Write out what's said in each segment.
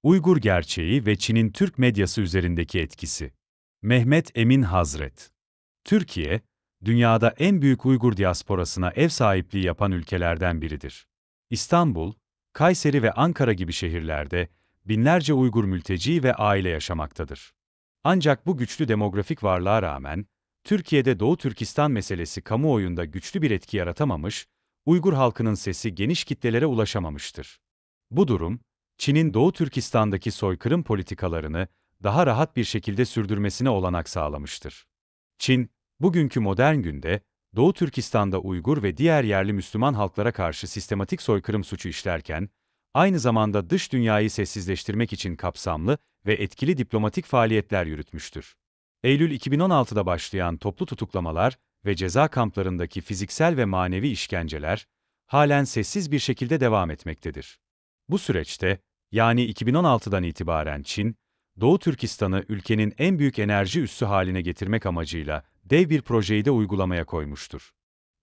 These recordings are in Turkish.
Uygur gerçeği ve Çin'in Türk medyası üzerindeki etkisi. Mehmet Emin Hazret. Türkiye, dünyada en büyük Uygur diasporasına ev sahipliği yapan ülkelerden biridir. İstanbul, Kayseri ve Ankara gibi şehirlerde binlerce Uygur mülteci ve aile yaşamaktadır. Ancak bu güçlü demografik varlığa rağmen, Türkiye'de Doğu Türkistan meselesi kamuoyunda güçlü bir etki yaratamamış, Uygur halkının sesi geniş kitlelere ulaşamamıştır. Bu durum, Çin'in Doğu Türkistan'daki soykırım politikalarını daha rahat bir şekilde sürdürmesine olanak sağlamıştır. Çin, bugünkü modern günde, Doğu Türkistan'da Uygur ve diğer yerli Müslüman halklara karşı sistematik soykırım suçu işlerken, aynı zamanda dış dünyayı sessizleştirmek için kapsamlı ve etkili diplomatik faaliyetler yürütmüştür. Eylül 2016'da başlayan toplu tutuklamalar ve ceza kamplarındaki fiziksel ve manevi işkenceler, halen sessiz bir şekilde devam etmektedir. Bu süreçte, yani 2016'dan itibaren Çin, Doğu Türkistan'ı ülkenin en büyük enerji üssü haline getirmek amacıyla dev bir projeyi de uygulamaya koymuştur.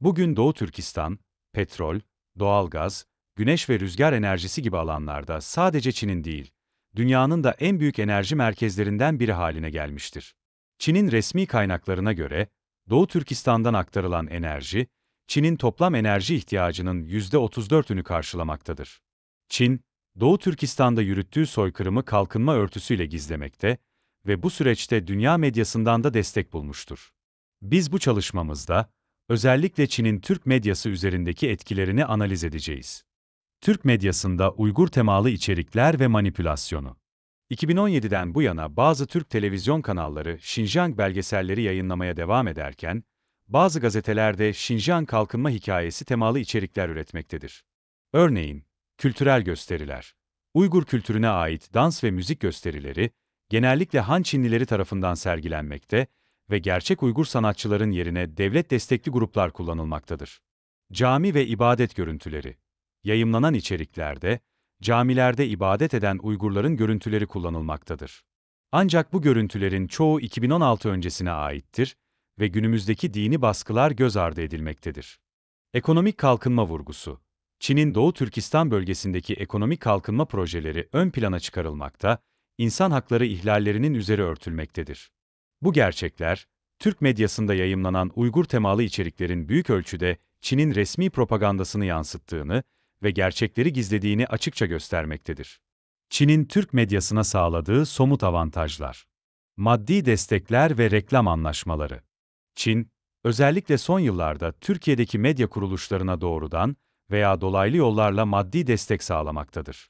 Bugün Doğu Türkistan, petrol, doğalgaz, güneş ve rüzgar enerjisi gibi alanlarda sadece Çin'in değil, dünyanın da en büyük enerji merkezlerinden biri haline gelmiştir. Çin'in resmi kaynaklarına göre, Doğu Türkistan'dan aktarılan enerji, Çin'in toplam enerji ihtiyacının %34'ünü karşılamaktadır. Çin, Doğu Türkistan'da yürüttüğü soykırımı kalkınma örtüsüyle gizlemekte ve bu süreçte dünya medyasından da destek bulmuştur. Biz bu çalışmamızda, özellikle Çin'in Türk medyası üzerindeki etkilerini analiz edeceğiz. Türk medyasında Uygur temalı içerikler ve manipülasyonu. 2017'den bu yana bazı Türk televizyon kanalları Şinjan belgeselleri yayınlamaya devam ederken, bazı gazeteler de Şinjan kalkınma hikayesi temalı içerikler üretmektedir. Örneğin, kültürel gösteriler. Uygur kültürüne ait dans ve müzik gösterileri, genellikle Han Çinlileri tarafından sergilenmekte ve gerçek Uygur sanatçıların yerine devlet destekli gruplar kullanılmaktadır. Cami ve ibadet görüntüleri. Yayımlanan içeriklerde, camilerde ibadet eden Uygurların görüntüleri kullanılmaktadır. Ancak bu görüntülerin çoğu 2016 öncesine aittir ve günümüzdeki dini baskılar göz ardı edilmektedir. Ekonomik kalkınma vurgusu. Çin'in Doğu Türkistan bölgesindeki ekonomik kalkınma projeleri ön plana çıkarılmakta, insan hakları ihlallerinin üzeri örtülmektedir. Bu gerçekler, Türk medyasında yayımlanan Uygur temalı içeriklerin büyük ölçüde Çin'in resmi propagandasını yansıttığını ve gerçekleri gizlediğini açıkça göstermektedir. Çin'in Türk medyasına sağladığı somut avantajlar. Maddi destekler ve reklam anlaşmaları. Çin, özellikle son yıllarda Türkiye'deki medya kuruluşlarına doğrudan veya dolaylı yollarla maddi destek sağlamaktadır.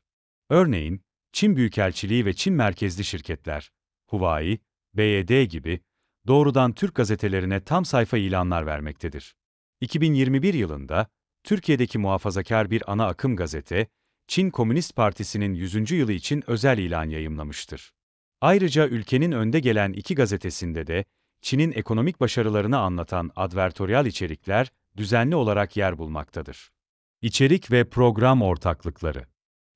Örneğin, Çin Büyükelçiliği ve Çin merkezli şirketler, Huawei, BYD gibi, doğrudan Türk gazetelerine tam sayfa ilanlar vermektedir. 2021 yılında, Türkiye'deki muhafazakar bir ana akım gazete, Çin Komünist Partisi'nin 100. yılı için özel ilan yayımlamıştır. Ayrıca ülkenin önde gelen iki gazetesinde de, Çin'in ekonomik başarılarını anlatan advertoryal içerikler düzenli olarak yer bulmaktadır. İçerik ve program ortaklıkları.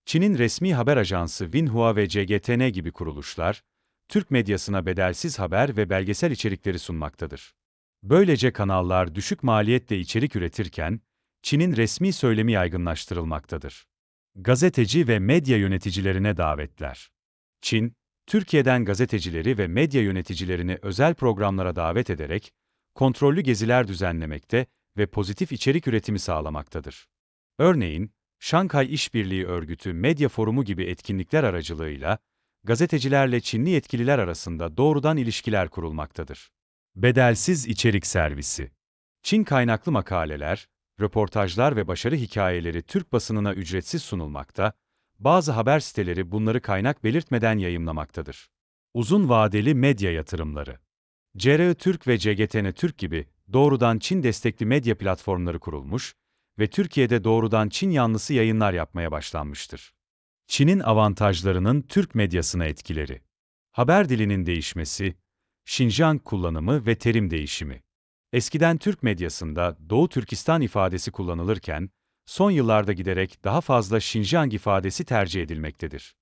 Çin'in resmi haber ajansı Xinhua ve CGTN gibi kuruluşlar, Türk medyasına bedelsiz haber ve belgesel içerikleri sunmaktadır. Böylece kanallar düşük maliyetle içerik üretirken, Çin'in resmi söylemi yaygınlaştırılmaktadır. Gazeteci ve medya yöneticilerine davetler. Çin, Türkiye'den gazetecileri ve medya yöneticilerini özel programlara davet ederek, kontrollü geziler düzenlemekte ve pozitif içerik üretimi sağlamaktadır. Örneğin, Şanghay İşbirliği Örgütü Medya Forumu gibi etkinlikler aracılığıyla, gazetecilerle Çinli yetkililer arasında doğrudan ilişkiler kurulmaktadır. Bedelsiz içerik servisi. Çin kaynaklı makaleler, röportajlar ve başarı hikayeleri Türk basınına ücretsiz sunulmakta, bazı haber siteleri bunları kaynak belirtmeden yayımlamaktadır. Uzun vadeli medya yatırımları. CRI Türk ve CGTN Türk gibi doğrudan Çin destekli medya platformları kurulmuş ve Türkiye'de doğrudan Çin yanlısı yayınlar yapmaya başlanmıştır. Çin'in avantajlarının Türk medyasına etkileri. Haber dilinin değişmesi, Şinjan kullanımı ve terim değişimi. Eskiden Türk medyasında Doğu Türkistan ifadesi kullanılırken, son yıllarda giderek daha fazla Şinjan ifadesi tercih edilmektedir.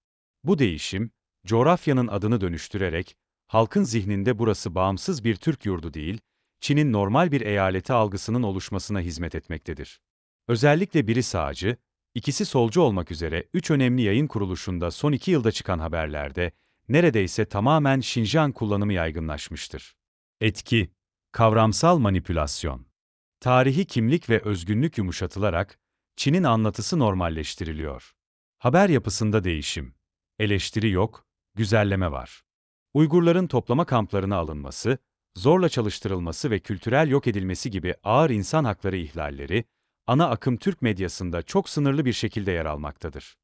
Bu değişim, coğrafyanın adını dönüştürerek, halkın zihninde burası bağımsız bir Türk yurdu değil, Çin'in normal bir eyaleti algısının oluşmasına hizmet etmektedir. Özellikle biri sağcı, İkisi solcu olmak üzere 3 önemli yayın kuruluşunda son 2 yılda çıkan haberlerde neredeyse tamamen Şinjan kullanımı yaygınlaşmıştır. Etki, kavramsal manipülasyon. Tarihi kimlik ve özgünlük yumuşatılarak Çin'in anlatısı normalleştiriliyor. Haber yapısında değişim, eleştiri yok, güzelleme var. Uygurların toplama kamplarına alınması, zorla çalıştırılması ve kültürel yok edilmesi gibi ağır insan hakları ihlalleri, ana akım Türk medyasında çok sınırlı bir şekilde yer almaktadır.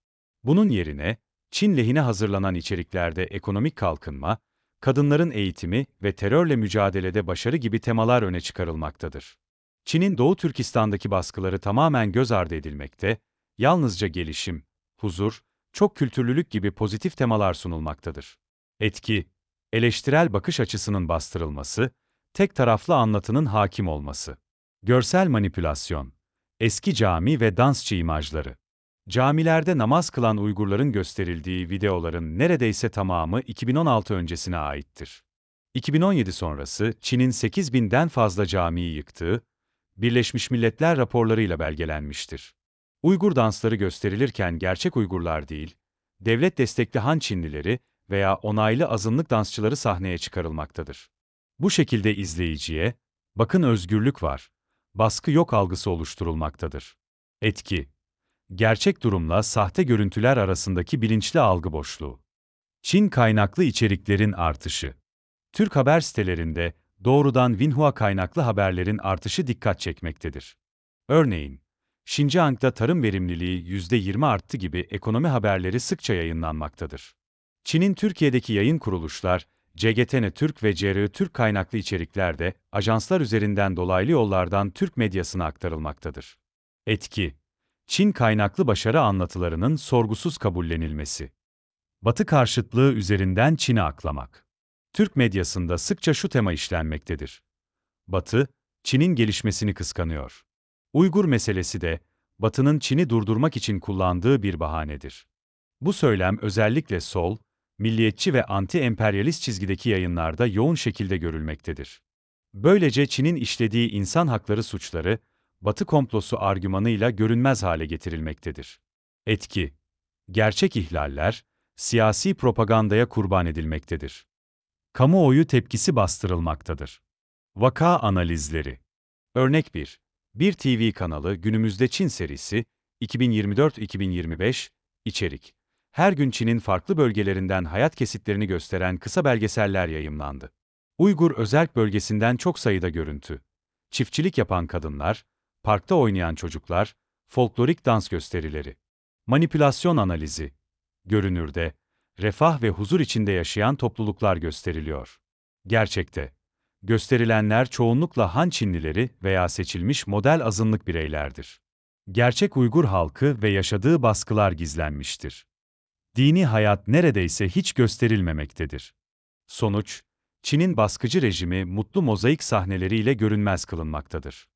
Bunun yerine, Çin lehine hazırlanan içeriklerde ekonomik kalkınma, kadınların eğitimi ve terörle mücadelede başarı gibi temalar öne çıkarılmaktadır. Çin'in Doğu Türkistan'daki baskıları tamamen göz ardı edilmekte, yalnızca gelişim, huzur, çok kültürlülük gibi pozitif temalar sunulmaktadır. Etki, eleştirel bakış açısının bastırılması, tek taraflı anlatının hakim olması. Görsel manipülasyon, eski cami ve dansçı imajları. Camilerde namaz kılan Uygurların gösterildiği videoların neredeyse tamamı 2016 öncesine aittir. 2017 sonrası Çin'in 8.000'den fazla camiyi yıktığı, Birleşmiş Milletler raporlarıyla belgelenmiştir. Uygur dansları gösterilirken gerçek Uygurlar değil, devlet destekli Han Çinlileri veya onaylı azınlık dansçıları sahneye çıkarılmaktadır. Bu şekilde izleyiciye, bakın özgürlük var, baskı yok algısı oluşturulmaktadır. Etki, gerçek durumla sahte görüntüler arasındaki bilinçli algı boşluğu. Çin kaynaklı içeriklerin artışı. Türk haber sitelerinde doğrudan Xinhua kaynaklı haberlerin artışı dikkat çekmektedir. Örneğin, Şincaang'da tarım verimliliği %20 arttı gibi ekonomi haberleri sıkça yayınlanmaktadır. Çin'in Türkiye'deki yayın kuruluşlar, CGTN Türk ve CRI Türk kaynaklı içerikler de ajanslar üzerinden dolaylı yollardan Türk medyasına aktarılmaktadır. Etki, Çin kaynaklı başarı anlatılarının sorgusuz kabullenilmesi. Batı karşıtlığı üzerinden Çin'i aklamak. Türk medyasında sıkça şu tema işlenmektedir. Batı, Çin'in gelişmesini kıskanıyor. Uygur meselesi de, Batı'nın Çin'i durdurmak için kullandığı bir bahanedir. Bu söylem özellikle sol, milliyetçi ve anti-emperyalist çizgideki yayınlarda yoğun şekilde görülmektedir. Böylece Çin'in işlediği insan hakları suçları, Batı komplosu argümanıyla görünmez hale getirilmektedir. Etki, gerçek ihlaller, siyasi propagandaya kurban edilmektedir. Kamuoyu tepkisi bastırılmaktadır. Vaka analizleri. Örnek 1. Bir TV kanalı Günümüzde Çin serisi, 2024-2025, içerik. Her gün Çin'in farklı bölgelerinden hayat kesitlerini gösteren kısa belgeseller yayımlandı. Uygur özerk bölgesinden çok sayıda görüntü. Çiftçilik yapan kadınlar, parkta oynayan çocuklar, folklorik dans gösterileri. Manipülasyon analizi. Görünürde, refah ve huzur içinde yaşayan topluluklar gösteriliyor. Gerçekte, gösterilenler çoğunlukla Han Çinlileri veya seçilmiş model azınlık bireylerdir. Gerçek Uygur halkı ve yaşadığı baskılar gizlenmiştir. Dini hayat neredeyse hiç gösterilmemektedir. Sonuç, Çin'in baskıcı rejimi mutlu mozaik sahneleriyle görünmez kılınmaktadır.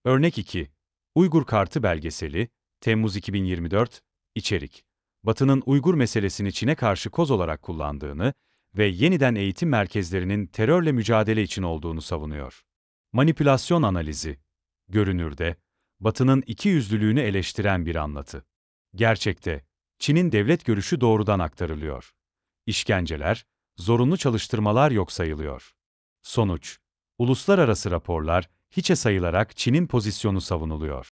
Örnek 2. Uygur Kartı belgeseli, Temmuz 2024, içerik. Batı'nın Uygur meselesini Çin'e karşı koz olarak kullandığını ve yeniden eğitim merkezlerinin terörle mücadele için olduğunu savunuyor. Manipülasyon analizi. Görünürde, Batı'nın ikiyüzlülüğünü eleştiren bir anlatı. Gerçekte, Çin'in devlet görüşü doğrudan aktarılıyor. İşkenceler, zorunlu çalıştırmalar yok sayılıyor. Sonuç, uluslararası raporlar hiçe sayılarak Çin'in pozisyonu savunuluyor.